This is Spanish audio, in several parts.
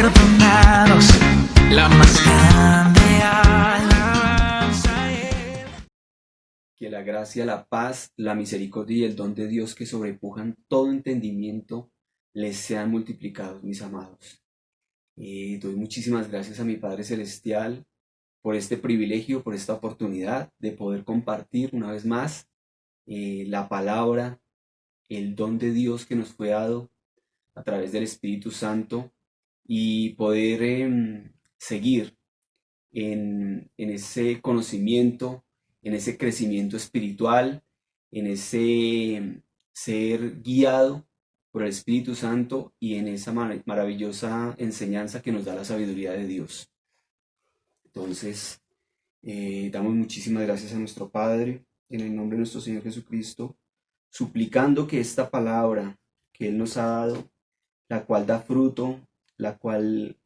perdonados, la más grande alabanza a Él. Que la gracia, la paz, la misericordia y el don de Dios que sobrepujan todo entendimiento les sean multiplicados, mis amados. Doy muchísimas gracias a mi Padre Celestial por este privilegio, por esta oportunidad de poder compartir una vez más la palabra, el don de Dios que nos fue dado a través del Espíritu Santo y poder seguir en ese conocimiento, en ese crecimiento espiritual, en ese ser guiado por el Espíritu Santo y en esa maravillosa enseñanza que nos da la sabiduría de Dios. Entonces, damos muchísimas gracias a nuestro Padre, en el nombre de nuestro Señor Jesucristo, suplicando que esta palabra que Él nos ha dado, la cual da fruto, la cual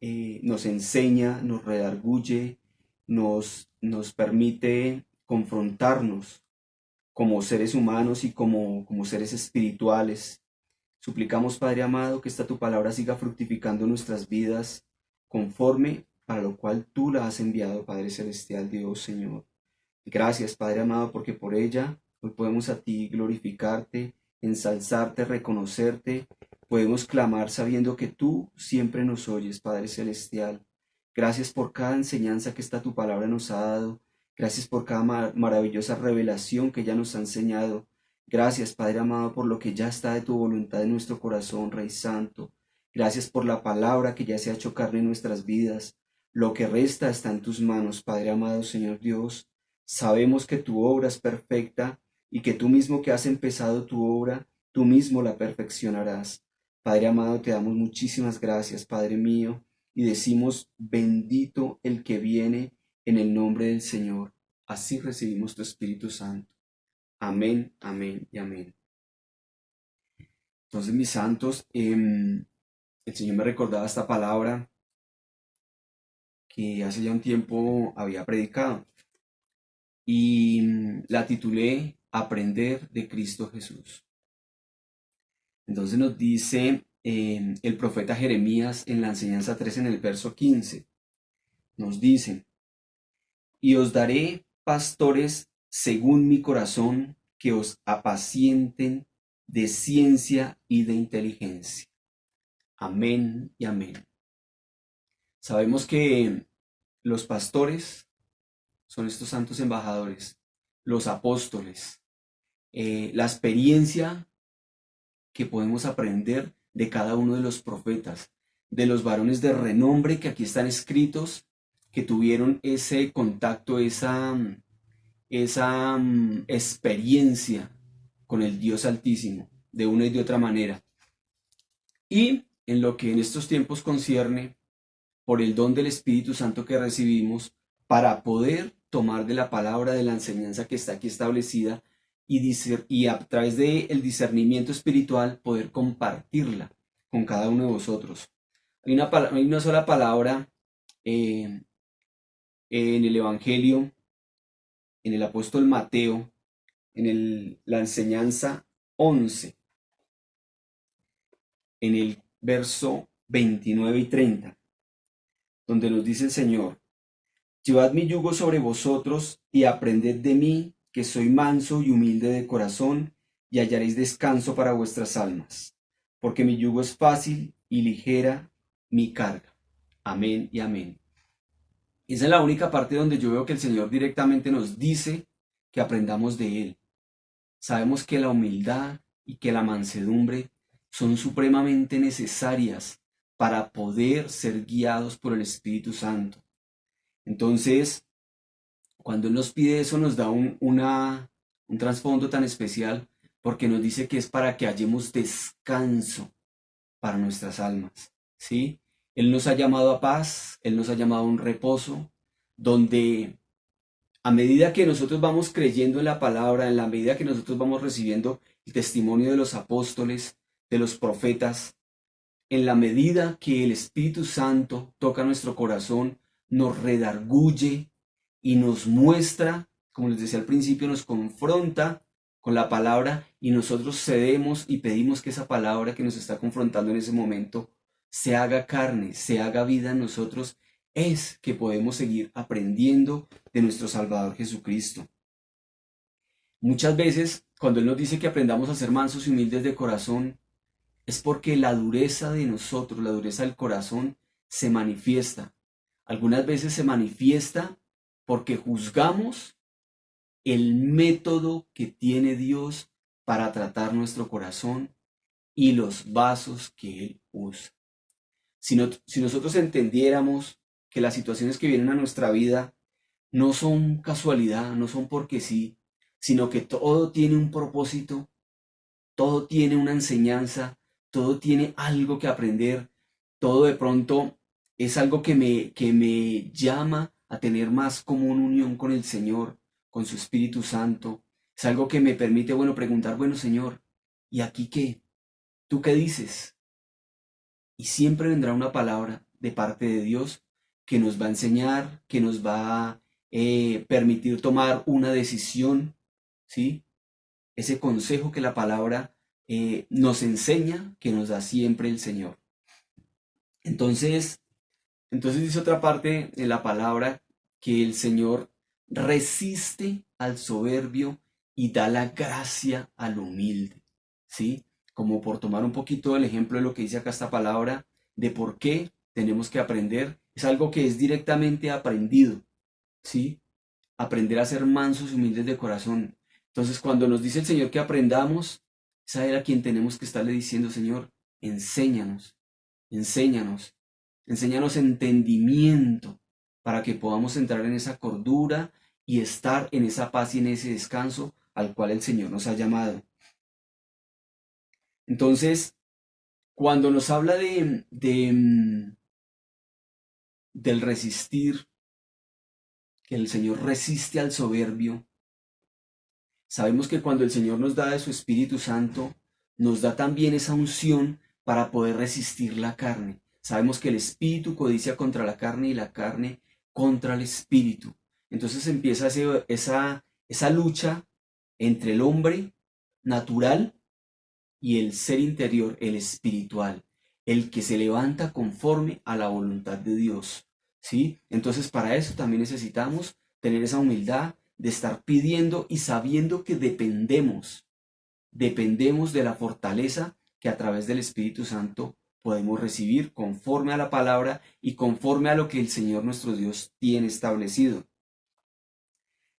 nos enseña, nos redarguye, nos permite confrontarnos como seres humanos y como seres espirituales. Suplicamos, Padre amado, que esta tu palabra siga fructificando nuestras vidas conforme para lo cual tú la has enviado, Padre Celestial, Dios, Señor. Gracias, Padre amado, porque por ella hoy podemos a ti glorificarte, ensalzarte, reconocerte. Podemos clamar sabiendo que tú siempre nos oyes, Padre Celestial. Gracias por cada enseñanza que esta tu palabra nos ha dado. Gracias por cada maravillosa revelación que ya nos ha enseñado. Gracias, Padre amado, por lo que ya está de tu voluntad en nuestro corazón, Rey Santo. Gracias por la palabra que ya se ha hecho carne en nuestras vidas. Lo que resta está en tus manos, Padre amado, Señor Dios. Sabemos que tu obra es perfecta y que tú mismo que has empezado tu obra, tú mismo la perfeccionarás. Padre amado, te damos muchísimas gracias, Padre mío, y decimos, bendito el que viene en el nombre del Señor. Así recibimos tu Espíritu Santo. Amén, amén y amén. Entonces, mis santos, el Señor me recordaba esta palabra que hace ya un tiempo había predicado y la titulé Aprender de Cristo Jesús. Entonces nos dice el profeta Jeremías en la enseñanza 3 en el verso 15, nos dice, y os daré pastores según mi corazón que os apacienten de ciencia y de inteligencia. Amén y amén. Sabemos que los pastores son estos santos embajadores, los apóstoles, la experiencia que podemos aprender de cada uno de los profetas, de los varones de renombre que aquí están escritos, que tuvieron ese contacto, esa experiencia con el Dios Altísimo, de una y de otra manera. Y en lo que en estos tiempos concierne, por el don del Espíritu Santo que recibimos, para poder tomar de la palabra, de la enseñanza que está aquí establecida, y a través del discernimiento espiritual poder compartirla con cada uno de vosotros. Hay una sola palabra en el Evangelio, en el apóstol Mateo, en la enseñanza 11, en el verso 29 y 30, donde nos dice el Señor, llevad mi yugo sobre vosotros y aprended de mí, que soy manso y humilde de corazón, y hallaréis descanso para vuestras almas, porque mi yugo es fácil y ligera mi carga. Amén y amén. Esa es la única parte donde yo veo que el Señor directamente nos dice que aprendamos de Él. Sabemos que la humildad y que la mansedumbre son supremamente necesarias para poder ser guiados por el Espíritu Santo. Entonces, cuando Él nos pide eso, nos da un trasfondo tan especial porque nos dice que es para que hallemos descanso para nuestras almas, ¿sí? Él nos ha llamado a paz, Él nos ha llamado a un reposo, donde a medida que nosotros vamos creyendo en la palabra, en la medida que nosotros vamos recibiendo el testimonio de los apóstoles, de los profetas, en la medida que el Espíritu Santo toca nuestro corazón, nos redarguye y nos muestra, como les decía al principio, nos confronta con la palabra y nosotros cedemos y pedimos que esa palabra que nos está confrontando en ese momento se haga carne, se haga vida en nosotros, es que podemos seguir aprendiendo de nuestro Salvador Jesucristo. Muchas veces, cuando Él nos dice que aprendamos a ser mansos y humildes de corazón, es porque la dureza de nosotros, la dureza del corazón, se manifiesta. Algunas veces se manifiesta porque juzgamos el método que tiene Dios para tratar nuestro corazón y los vasos que Él usa. Si nosotros entendiéramos que las situaciones que vienen a nuestra vida no son casualidad, no son porque sí, sino que todo tiene un propósito, todo tiene una enseñanza, todo tiene algo que aprender, todo de pronto es algo que me llama a tener más como una unión con el Señor, con su Espíritu Santo. Es algo que me permite, bueno, preguntar, bueno, Señor, ¿y aquí qué? ¿Tú qué dices? Y siempre vendrá una palabra de parte de Dios que nos va a enseñar, que nos va a permitir tomar una decisión, ¿sí? Ese consejo que la palabra nos enseña, que nos da siempre el Señor. Entonces, dice otra parte de la palabra que el Señor resiste al soberbio y da la gracia al humilde, ¿sí? Como por tomar un poquito el ejemplo de lo que dice acá esta palabra, de por qué tenemos que aprender, es algo que es directamente aprendido, ¿sí? Aprender a ser mansos y humildes de corazón. Entonces, cuando nos dice el Señor que aprendamos, es a Él a quien tenemos que estarle diciendo, Señor, enséñanos, enséñanos, enséñanos entendimiento para que podamos entrar en esa cordura y estar en esa paz y en ese descanso al cual el Señor nos ha llamado. Entonces, cuando nos habla del resistir, que el Señor resiste al soberbio, sabemos que cuando el Señor nos da de su Espíritu Santo, nos da también esa unción para poder resistir la carne. Sabemos que el espíritu codicia contra la carne y la carne contra el espíritu. Entonces empieza esa lucha entre el hombre natural y el ser interior, el espiritual, el que se levanta conforme a la voluntad de Dios. ¿Sí? Entonces para eso también necesitamos tener esa humildad de estar pidiendo y sabiendo que dependemos de la fortaleza que a través del Espíritu Santo podemos recibir conforme a la palabra y conforme a lo que el Señor nuestro Dios tiene establecido.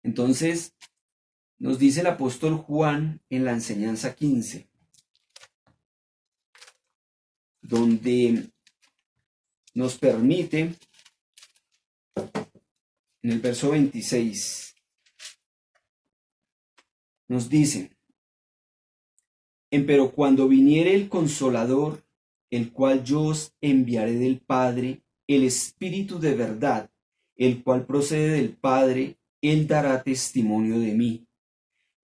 Entonces, nos dice el apóstol Juan en la enseñanza 15, donde nos permite, en el verso 26, nos dice, pero cuando viniere el Consolador, el cual yo os enviaré del Padre, el Espíritu de verdad, el cual procede del Padre, Él dará testimonio de mí.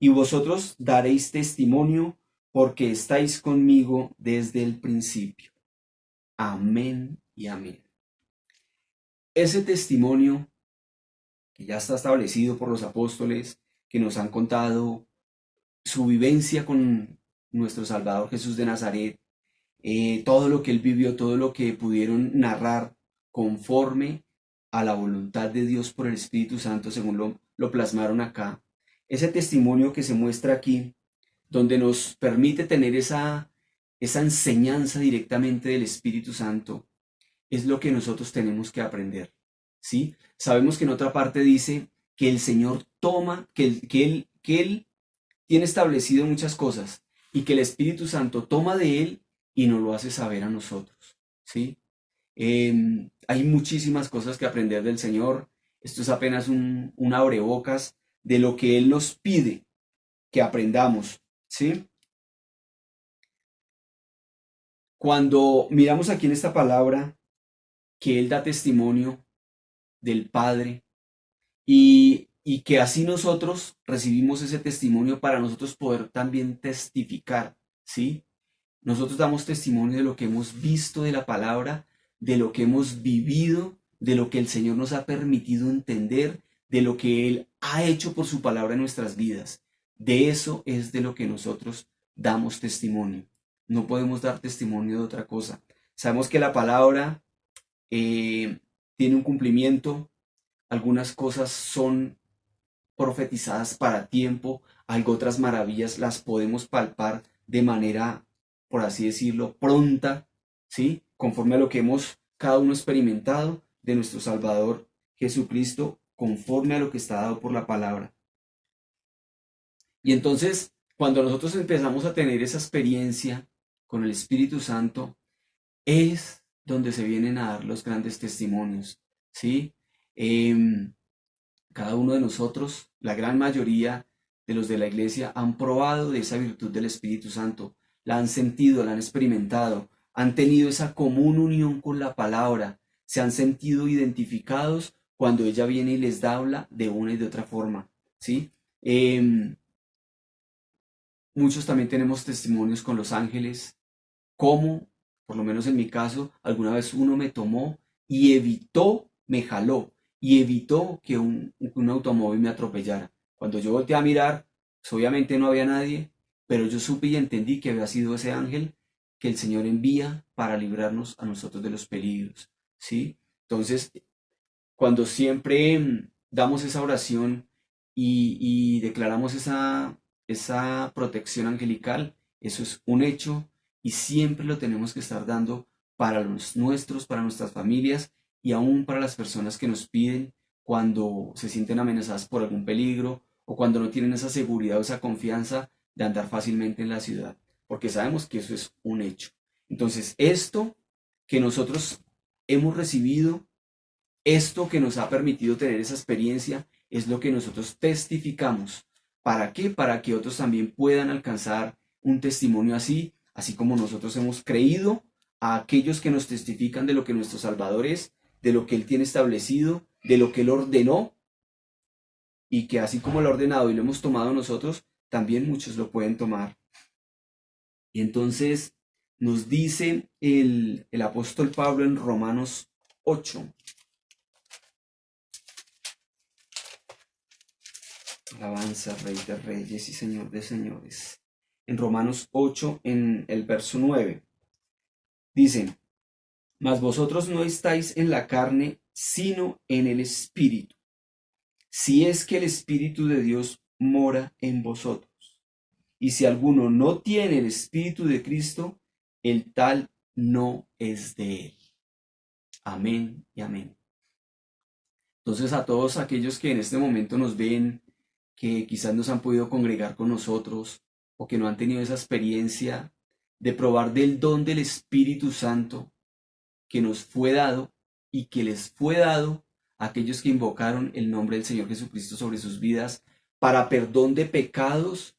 Y vosotros daréis testimonio porque estáis conmigo desde el principio. Amén y amén. Ese testimonio que ya está establecido por los apóstoles, que nos han contado su vivencia con nuestro Salvador Jesús de Nazaret, todo lo que él vivió, todo lo que pudieron narrar conforme a la voluntad de Dios por el Espíritu Santo, según lo plasmaron acá. Ese testimonio que se muestra aquí, donde nos permite tener esa enseñanza directamente del Espíritu Santo, es lo que nosotros tenemos que aprender, ¿sí? Sabemos que en otra parte dice que el Señor toma, que él tiene establecido muchas cosas y que el Espíritu Santo toma de Él y nos lo hace saber a nosotros, ¿sí? Hay muchísimas cosas que aprender del Señor. Esto es apenas un abrebocas de lo que Él nos pide que aprendamos, ¿sí? Cuando miramos aquí en esta palabra que Él da testimonio del Padre y que así nosotros recibimos ese testimonio para nosotros poder también testificar, ¿sí? Nosotros damos testimonio de lo que hemos visto de la palabra, de lo que hemos vivido, de lo que el Señor nos ha permitido entender, de lo que Él ha hecho por su palabra en nuestras vidas. De eso es de lo que nosotros damos testimonio. No podemos dar testimonio de otra cosa. Sabemos que la palabra tiene un cumplimiento, algunas cosas son profetizadas para tiempo, algo otras maravillas las podemos palpar de manera, por así decirlo, pronta, ¿sí? Conforme a lo que hemos cada uno experimentado de nuestro Salvador Jesucristo, conforme a lo que está dado por la palabra. Y entonces, cuando nosotros empezamos a tener esa experiencia con el Espíritu Santo, es donde se vienen a dar los grandes testimonios, ¿sí? Cada uno de nosotros, la gran mayoría de los de la iglesia, han probado de esa virtud del Espíritu Santo, la han sentido, la han experimentado, han tenido esa común unión con la palabra, se han sentido identificados cuando ella viene y les habla de una y de otra forma, ¿sí? Muchos también tenemos testimonios con los ángeles, como, por lo menos en mi caso, alguna vez uno me tomó y evitó, me jaló y evitó que un automóvil me atropellara. Cuando yo volteé a mirar, pues obviamente no había nadie, pero yo supe y entendí que había sido ese ángel que el Señor envía para librarnos a nosotros de los peligros, ¿sí? Entonces, cuando siempre damos esa oración y declaramos esa protección angelical, eso es un hecho y siempre lo tenemos que estar dando para los nuestros, para nuestras familias y aún para las personas que nos piden cuando se sienten amenazadas por algún peligro o cuando no tienen esa seguridad o esa confianza de andar fácilmente en la ciudad, porque sabemos que eso es un hecho. Entonces, esto que nosotros hemos recibido, esto que nos ha permitido tener esa experiencia, es lo que nosotros testificamos. ¿Para qué? Para que otros también puedan alcanzar un testimonio así, así como nosotros hemos creído a aquellos que nos testifican de lo que nuestro Salvador es, de lo que Él tiene establecido, de lo que Él ordenó, y que así como lo ha ordenado y lo hemos tomado nosotros, también muchos lo pueden tomar. Y entonces nos dice el apóstol Pablo en Romanos 8. Alabanza, Rey de Reyes y Señor de Señores. En Romanos 8, en el verso 9, dice: Mas vosotros no estáis en la carne, sino en el Espíritu, si es que el Espíritu de Dios mora en vosotros. Y si alguno no tiene el Espíritu de Cristo, el tal no es de él. Amén y amén. Entonces, a todos aquellos que en este momento nos ven, que quizás nos han podido congregar con nosotros o que no han tenido esa experiencia de probar del don del Espíritu Santo que nos fue dado y que les fue dado a aquellos que invocaron el nombre del Señor Jesucristo sobre sus vidas para perdón de pecados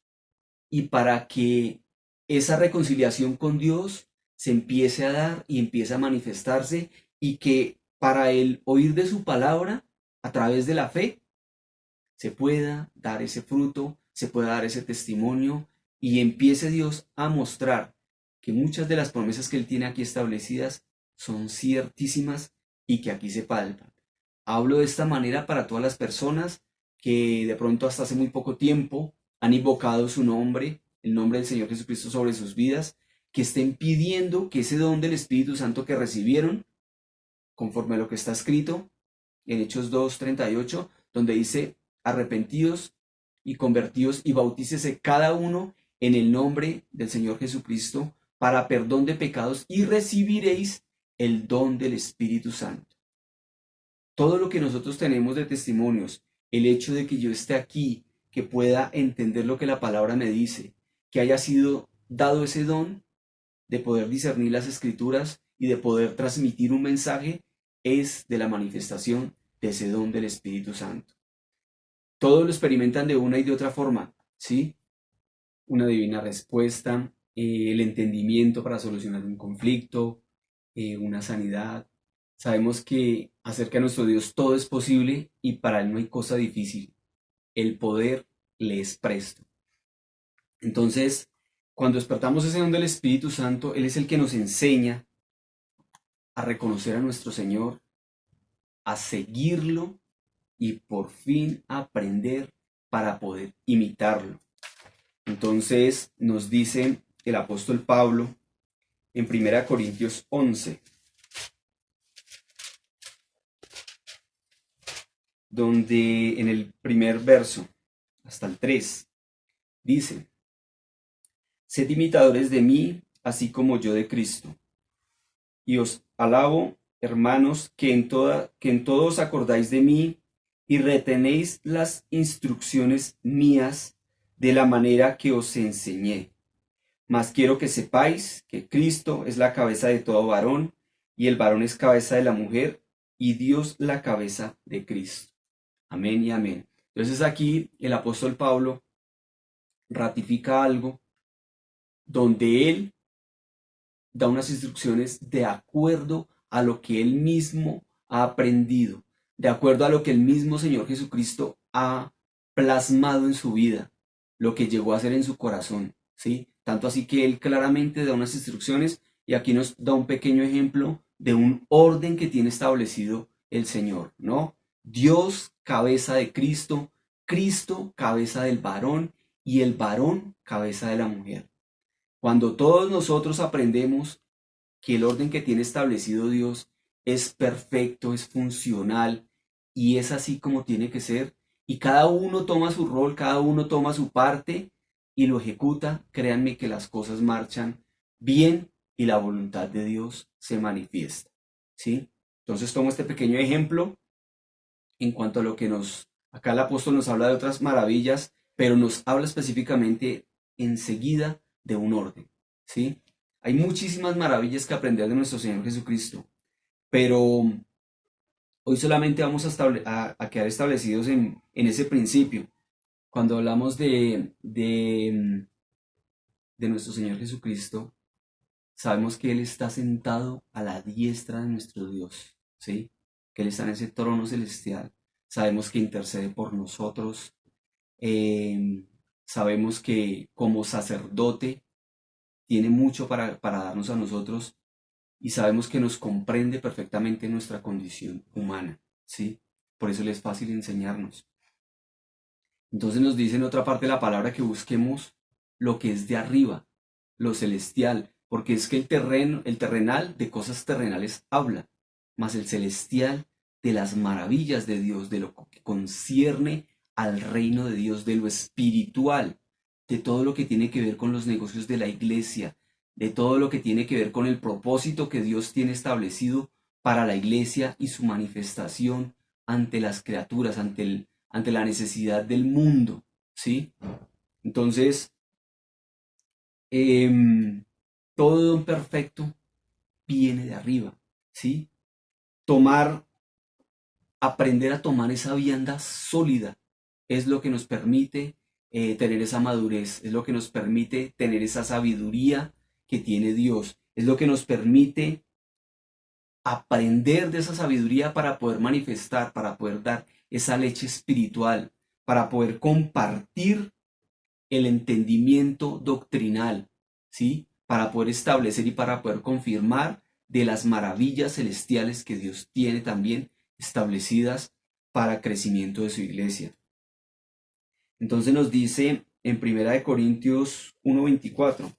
y para que esa reconciliación con Dios se empiece a dar y empiece a manifestarse, y que para el oír de su palabra a través de la fe se pueda dar ese fruto, se pueda dar ese testimonio y empiece Dios a mostrar que muchas de las promesas que Él tiene aquí establecidas son ciertísimas y que aquí se palpan. Hablo de esta manera para todas las personas que de pronto hasta hace muy poco tiempo han invocado su nombre, el nombre del Señor Jesucristo sobre sus vidas, que estén pidiendo que ese don del Espíritu Santo que recibieron, conforme a lo que está escrito en Hechos 2:38, donde dice: arrepentidos y convertidos y bautícese cada uno en el nombre del Señor Jesucristo para perdón de pecados y recibiréis el don del Espíritu Santo. Todo lo que nosotros tenemos de testimonios, el hecho de que yo esté aquí, que pueda entender lo que la palabra me dice, que haya sido dado ese don de poder discernir las escrituras y de poder transmitir un mensaje, es de la manifestación de ese don del Espíritu Santo. Todos lo experimentan de una y de otra forma, ¿sí? Una divina respuesta, el entendimiento para solucionar un conflicto, una sanidad. Sabemos que acerca de nuestro Dios todo es posible y para Él no hay cosa difícil. El poder le es presto. Entonces, cuando despertamos ese don del Espíritu Santo, Él es el que nos enseña a reconocer a nuestro Señor, a seguirlo y por fin aprender para poder imitarlo. Entonces nos dice el apóstol Pablo en 1 Corintios 11, donde en el primer verso hasta el 3 dice: Sed imitadores de mí, así como yo de Cristo. Y os alabo, hermanos, que en todo os acordáis de mí y retenéis las instrucciones mías de la manera que os enseñé. Mas quiero que sepáis que Cristo es la cabeza de todo varón, y el varón es cabeza de la mujer, y Dios la cabeza de Cristo. Amén y amén. Entonces aquí el apóstol Pablo ratifica algo donde él da unas instrucciones de acuerdo a lo que él mismo ha aprendido, de acuerdo a lo que el mismo Señor Jesucristo ha plasmado en su vida, lo que llegó a ser en su corazón, ¿sí? Tanto así que él claramente da unas instrucciones y aquí nos da un pequeño ejemplo de un orden que tiene establecido el Señor, ¿no? Dios, cabeza de Cristo, Cristo, cabeza del varón y el varón, cabeza de la mujer. Cuando todos nosotros aprendemos que el orden que tiene establecido Dios es perfecto, es funcional y es así como tiene que ser, y cada uno toma su rol, cada uno toma su parte y lo ejecuta, créanme que las cosas marchan bien y la voluntad de Dios se manifiesta, ¿sí? Entonces tomo este pequeño ejemplo en cuanto a lo que acá el apóstol nos habla de otras maravillas, pero nos habla específicamente enseguida de un orden, ¿sí? Hay muchísimas maravillas que aprender de nuestro Señor Jesucristo, pero hoy solamente vamos a quedar establecidos en ese principio. Cuando hablamos de nuestro Señor Jesucristo, sabemos que Él está sentado a la diestra de nuestro Dios, ¿sí? Que Él está en ese trono celestial. Sabemos que intercede por nosotros. Sabemos que como sacerdote tiene mucho para darnos a nosotros y sabemos que nos comprende perfectamente nuestra condición humana, ¿sí? Por eso le es fácil enseñarnos. Entonces nos dice en otra parte de la palabra que busquemos lo que es de arriba, lo celestial, porque es que el terrenal de cosas terrenales habla, mas el celestial de las maravillas de Dios, de lo que concierne al reino de Dios, de lo espiritual, de todo lo que tiene que ver con los negocios de la iglesia, de todo lo que tiene que ver con el propósito que Dios tiene establecido para la iglesia y su manifestación ante las criaturas, ante la necesidad del mundo, ¿sí? Entonces, todo don perfecto viene de arriba, ¿sí? Aprender a tomar esa vianda sólida es lo que nos permite tener esa madurez, es lo que nos permite tener esa sabiduría que tiene Dios, es lo que nos permite aprender de esa sabiduría para poder manifestar, para poder dar esa leche espiritual, para poder compartir el entendimiento doctrinal, ¿sí? Para poder establecer y para poder confirmar de las maravillas celestiales que Dios tiene también establecidas para crecimiento de su iglesia. Entonces nos dice en 1 Corintios 1:24.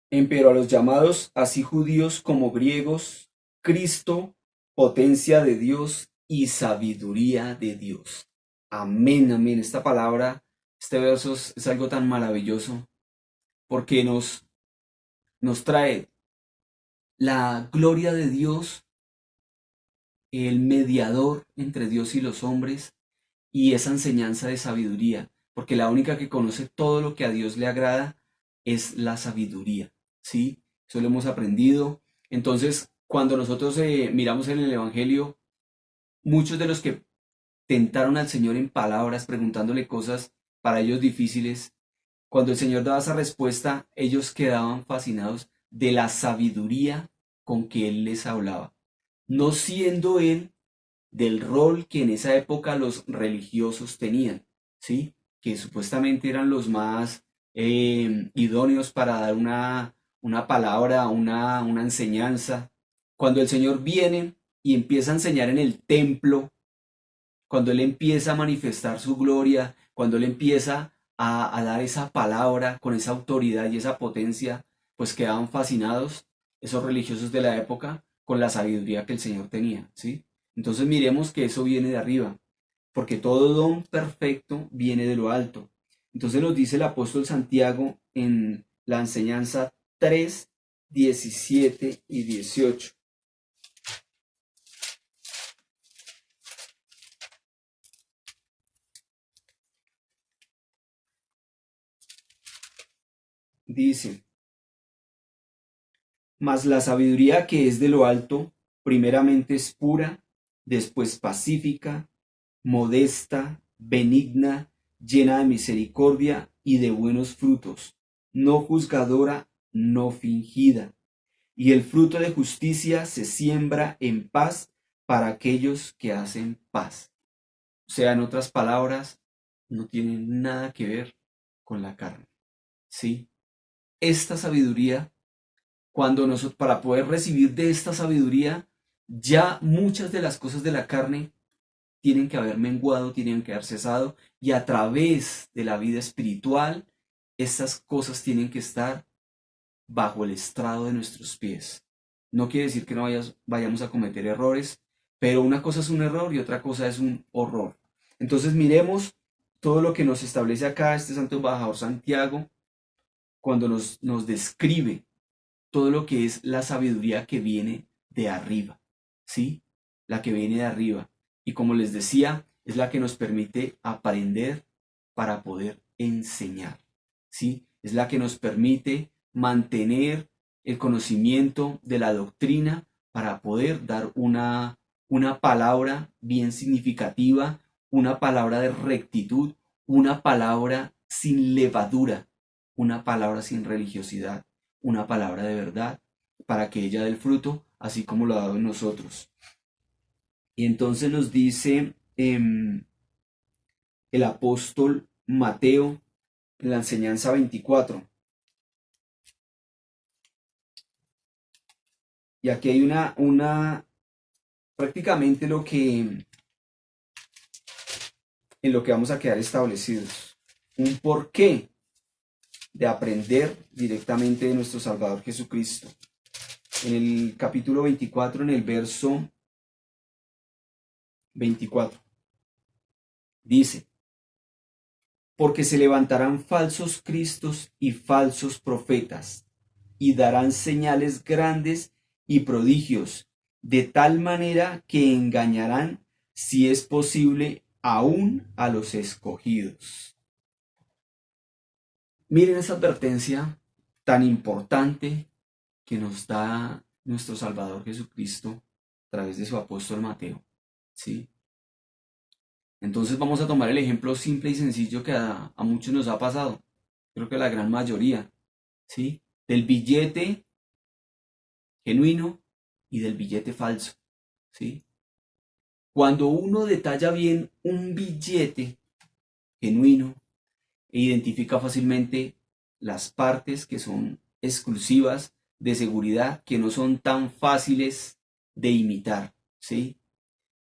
Empero a los llamados, así judíos como griegos, Cristo, potencia de Dios y sabiduría de Dios. Amén, amén. Esta palabra, este verso es algo tan maravilloso porque nos trae la gloria de Dios, el mediador entre Dios y los hombres, y esa enseñanza de sabiduría, porque la única que conoce todo lo que a Dios le agrada es la sabiduría, ¿sí? Eso lo hemos aprendido. Entonces, cuando nosotros miramos en el Evangelio, muchos de los que tentaron al Señor en palabras, preguntándole cosas para ellos difíciles, cuando el Señor daba esa respuesta, ellos quedaban fascinados de la sabiduría con que Él les hablaba, no siendo Él del rol que en esa época los religiosos tenían, ¿sí? Que supuestamente eran los más idóneos para dar una palabra, una enseñanza. Cuando el Señor viene y empieza a enseñar en el templo, cuando Él empieza a manifestar su gloria, cuando Él empieza a dar esa palabra con esa autoridad y esa potencia, pues quedaban fascinados esos religiosos de la época con la sabiduría que el Señor tenía, ¿sí? Entonces miremos que eso viene de arriba, porque todo don perfecto viene de lo alto. Entonces nos dice el apóstol Santiago en la enseñanza 3, 17 y 18. Dice, mas la sabiduría que es de lo alto, primeramente es pura, después pacífica, modesta, benigna, llena de misericordia y de buenos frutos, no juzgadora, no fingida. Y el fruto de justicia se siembra en paz para aquellos que hacen paz. O sea, en otras palabras, no tiene nada que ver con la carne. ¿Sí? Esta sabiduría, cuando nosotros, para poder recibir de esta sabiduría, ya muchas de las cosas de la carne tienen que haber menguado, tienen que haber cesado, y a través de la vida espiritual, estas cosas tienen que estar bajo el estrado de nuestros pies. No quiere decir que no vayamos a cometer errores, pero una cosa es un error y otra cosa es un horror. Entonces miremos todo lo que nos establece acá este santo embajador Santiago cuando nos describe todo lo que es la sabiduría que viene de arriba, ¿sí? La que viene de arriba. Y como les decía, es la que nos permite aprender para poder enseñar, ¿sí? Es la que nos permite mantener el conocimiento de la doctrina para poder dar una palabra bien significativa, una palabra de rectitud, una palabra sin levadura, una palabra sin religiosidad, una palabra de verdad, para que ella dé el fruto, así como lo ha dado en nosotros. Y entonces nos dice el apóstol Mateo en la enseñanza 24. Y aquí hay prácticamente en lo que vamos a quedar establecidos. Un porqué de aprender directamente de nuestro Salvador Jesucristo. En el capítulo 24, en el verso 24, dice, porque se levantarán falsos cristos y falsos profetas, y darán señales grandes y prodigios, de tal manera que engañarán, si es posible, aún a los escogidos. Miren esa advertencia tan importante que nos da nuestro Salvador Jesucristo a través de su apóstol Mateo, ¿sí? Entonces vamos a tomar el ejemplo simple y sencillo que a muchos nos ha pasado, creo que a la gran mayoría, ¿sí? Del billete genuino y del billete falso, ¿sí? Cuando uno detalla bien un billete genuino e identifica fácilmente las partes que son exclusivas de seguridad, que no son tan fáciles de imitar, ¿sí?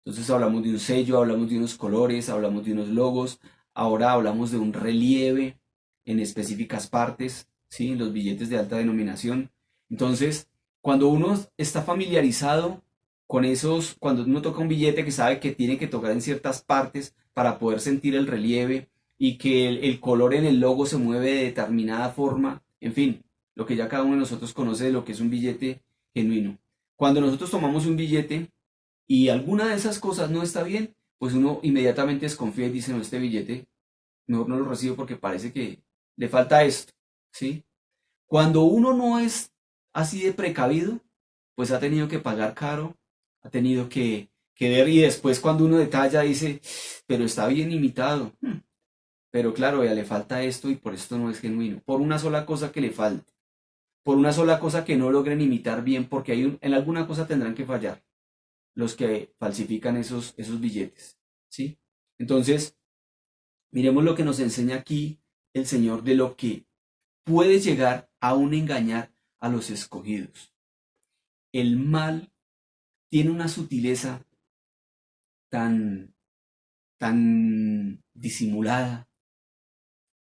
Entonces hablamos de un sello, hablamos de unos colores, hablamos de unos logos, ahora hablamos de un relieve en específicas partes, ¿sí? Los billetes de alta denominación. Entonces, cuando uno está familiarizado con esos, cuando uno toca un billete que sabe que tiene que tocar en ciertas partes para poder sentir el relieve y que el color en el logo se mueve de determinada forma, en fin, lo que ya cada uno de nosotros conoce de lo que es un billete genuino. Cuando nosotros tomamos un billete, y alguna de esas cosas no está bien, pues uno inmediatamente desconfía y dice, no, este billete mejor no lo recibo porque parece que le falta esto, ¿sí? Cuando uno no es así de precavido, pues ha tenido que pagar caro, ha tenido que ver y después cuando uno detalla dice, pero está bien imitado, pero claro, ya le falta esto y por esto no es genuino, por una sola cosa que le falte, por una sola cosa que no logren imitar bien, porque en alguna cosa tendrán que fallar los que falsifican esos billetes, ¿sí? Entonces, miremos lo que nos enseña aquí el Señor de lo que puede llegar a un engañar a los escogidos. El mal tiene una sutileza tan, tan disimulada.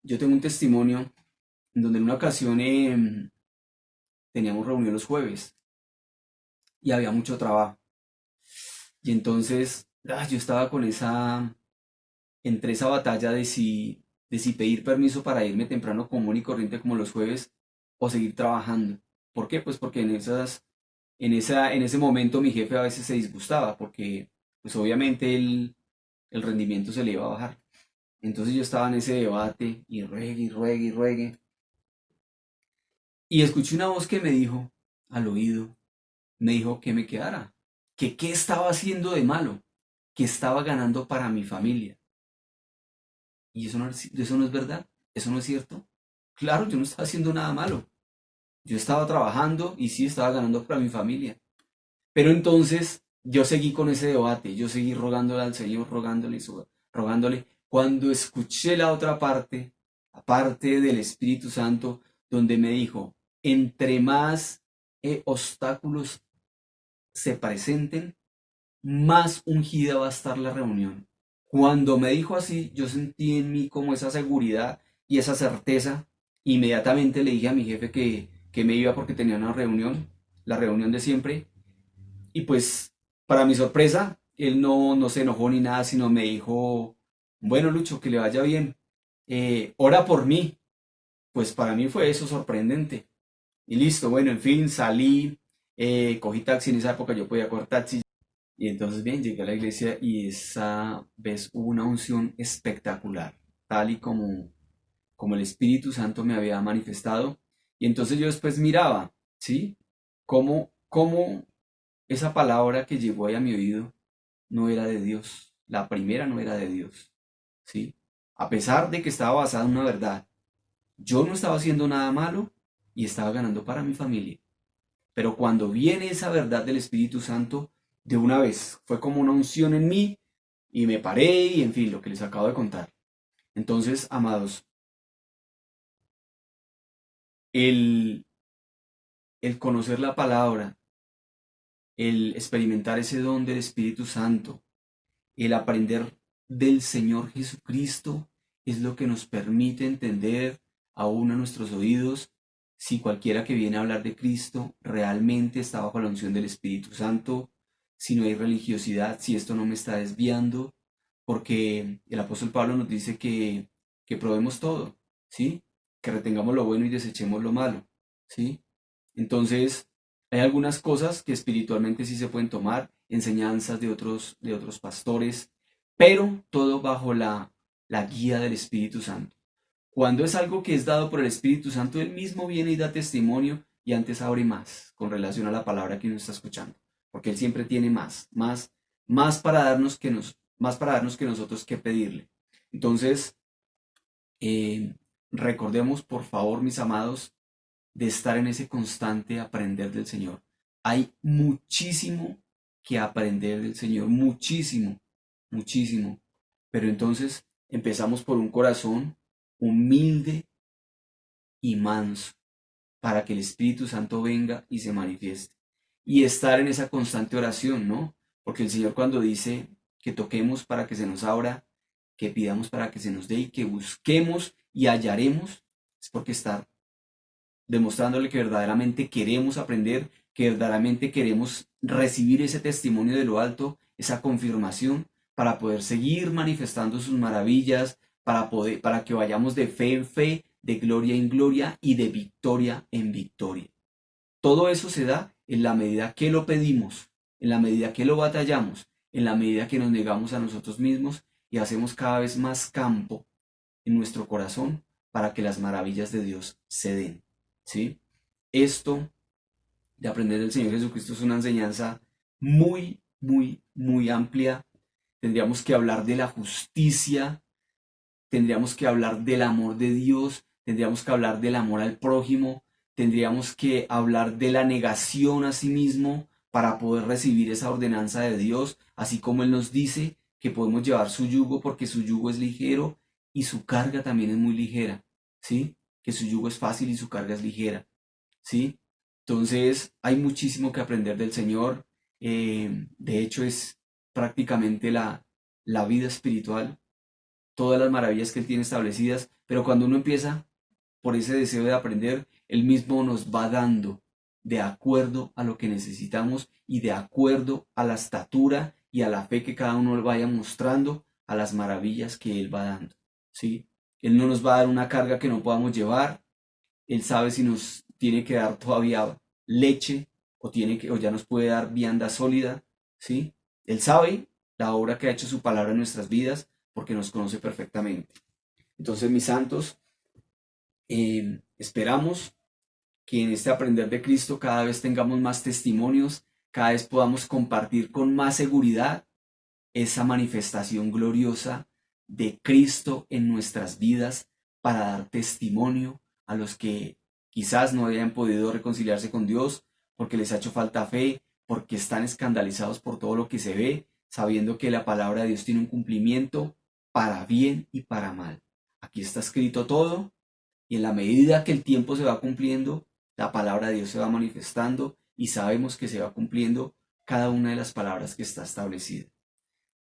Yo tengo un testimonio en donde en una ocasión teníamos reunión los jueves y había mucho trabajo. Y entonces yo estaba entre esa batalla de si pedir permiso para irme temprano común y corriente como los jueves o seguir trabajando. ¿Por qué? Pues porque en ese momento mi jefe a veces se disgustaba porque pues obviamente el rendimiento se le iba a bajar. Entonces yo estaba en ese debate y ruegue y ruegue y ruegue. Y escuché una voz que me dijo al oído, me dijo que me quedara, que qué estaba haciendo de malo, que estaba ganando para mi familia. Y eso no es verdad, eso no es cierto. Claro, yo no estaba haciendo nada malo. Yo estaba trabajando y sí estaba ganando para mi familia. Pero entonces yo seguí con ese debate, yo seguí rogándole al Señor, rogándole, rogándole. Cuando escuché la otra parte, aparte del Espíritu Santo, donde me dijo, entre más obstáculos se presenten, más ungida va a estar la reunión. Cuando me dijo así, yo sentí en mí como esa seguridad y esa certeza. Inmediatamente le dije a mi jefe que me iba porque tenía una reunión, la reunión de siempre. Y pues, para mi sorpresa, él no se enojó ni nada, sino me dijo, bueno, Lucho, que le vaya bien. Ora por mí. Pues para mí fue eso sorprendente. Y listo, bueno, en fin, salí, cogí taxi, en esa época yo podía coger taxi. Y entonces, bien, llegué a la iglesia y esa vez hubo una unción espectacular, tal y como el Espíritu Santo me había manifestado. Y entonces yo después miraba, ¿sí? Cómo esa palabra que llegó ahí a mi oído no era de Dios. La primera no era de Dios, ¿sí? A pesar de que estaba basada en una verdad. Yo no estaba haciendo nada malo y estaba ganando para mi familia. Pero cuando viene esa verdad del Espíritu Santo, de una vez, fue como una unción en mí y me paré y en fin, lo que les acabo de contar. Entonces, amados, el, el conocer la palabra, el experimentar ese don del Espíritu Santo, el aprender del Señor Jesucristo es lo que nos permite entender aún a nuestros oídos si cualquiera que viene a hablar de Cristo realmente está bajo la unción del Espíritu Santo, si no hay religiosidad, si esto no me está desviando, porque el apóstol Pablo nos dice que probemos todo, ¿sí? Que retengamos lo bueno y desechemos lo malo, ¿sí? Entonces, hay algunas cosas que espiritualmente sí se pueden tomar, enseñanzas de otros pastores, pero todo bajo la guía del Espíritu Santo. Cuando es algo que es dado por el Espíritu Santo, Él mismo viene y da testimonio y antes abre más con relación a la palabra que uno está escuchando, porque Él siempre tiene más para darnos más para darnos que nosotros que pedirle. Entonces, eh, recordemos, por favor, mis amados, de estar en ese constante aprender del Señor. Hay muchísimo que aprender del Señor, muchísimo, muchísimo. Pero entonces empezamos por un corazón humilde y manso para que el Espíritu Santo venga y se manifieste. Y estar en esa constante oración, ¿no? Porque el Señor cuando dice que toquemos para que se nos abra, que pidamos para que se nos dé y que busquemos y hallaremos, es porque está demostrándole que verdaderamente queremos aprender, que verdaderamente queremos recibir ese testimonio de lo alto, esa confirmación, para poder seguir manifestando sus maravillas, para que vayamos de fe en fe, de gloria en gloria y de victoria en victoria. Todo eso se da en la medida que lo pedimos, en la medida que lo batallamos, en la medida que nos negamos a nosotros mismos y hacemos cada vez más campo en nuestro corazón para que las maravillas de Dios se den. ¿Sí? Esto de aprender del Señor Jesucristo es una enseñanza muy, muy, muy amplia. Tendríamos que hablar de la justicia, tendríamos que hablar del amor de Dios, tendríamos que hablar del amor al prójimo, tendríamos que hablar de la negación a sí mismo para poder recibir esa ordenanza de Dios, así como Él nos dice que podemos llevar su yugo porque su yugo es ligero y su carga también es muy ligera, ¿sí? Que su yugo es fácil y su carga es ligera, ¿sí? Entonces hay muchísimo que aprender del Señor. De hecho es prácticamente la vida espiritual, todas las maravillas que Él tiene establecidas, pero cuando uno empieza por ese deseo de aprender, Él mismo nos va dando de acuerdo a lo que necesitamos y de acuerdo a la estatura y a la fe que cada uno vaya mostrando, a las maravillas que Él va dando, ¿sí? Él no nos va a dar una carga que no podamos llevar. Él sabe si nos tiene que dar todavía leche o ya nos puede dar vianda sólida, ¿sí? Él sabe la obra que ha hecho su palabra en nuestras vidas porque nos conoce perfectamente. Entonces, mis santos, esperamos que en este aprender de Cristo cada vez tengamos más testimonios, cada vez podamos compartir con más seguridad esa manifestación gloriosa de Cristo en nuestras vidas para dar testimonio a los que quizás no hayan podido reconciliarse con Dios porque les ha hecho falta fe, porque están escandalizados por todo lo que se ve, sabiendo que la palabra de Dios tiene un cumplimiento para bien y para mal. Aquí está escrito todo y en la medida que el tiempo se va cumpliendo, la palabra de Dios se va manifestando y sabemos que se va cumpliendo cada una de las palabras que está establecida.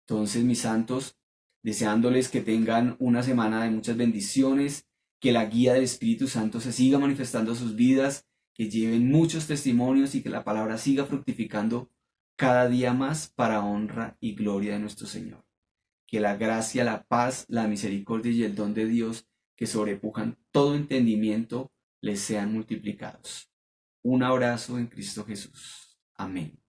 Entonces, mis santos, deseándoles que tengan una semana de muchas bendiciones, que la guía del Espíritu Santo se siga manifestando a sus vidas, que lleven muchos testimonios y que la palabra siga fructificando cada día más para honra y gloria de nuestro Señor. Que la gracia, la paz, la misericordia y el don de Dios que sobrepujan todo entendimiento les sean multiplicados. Un abrazo en Cristo Jesús. Amén.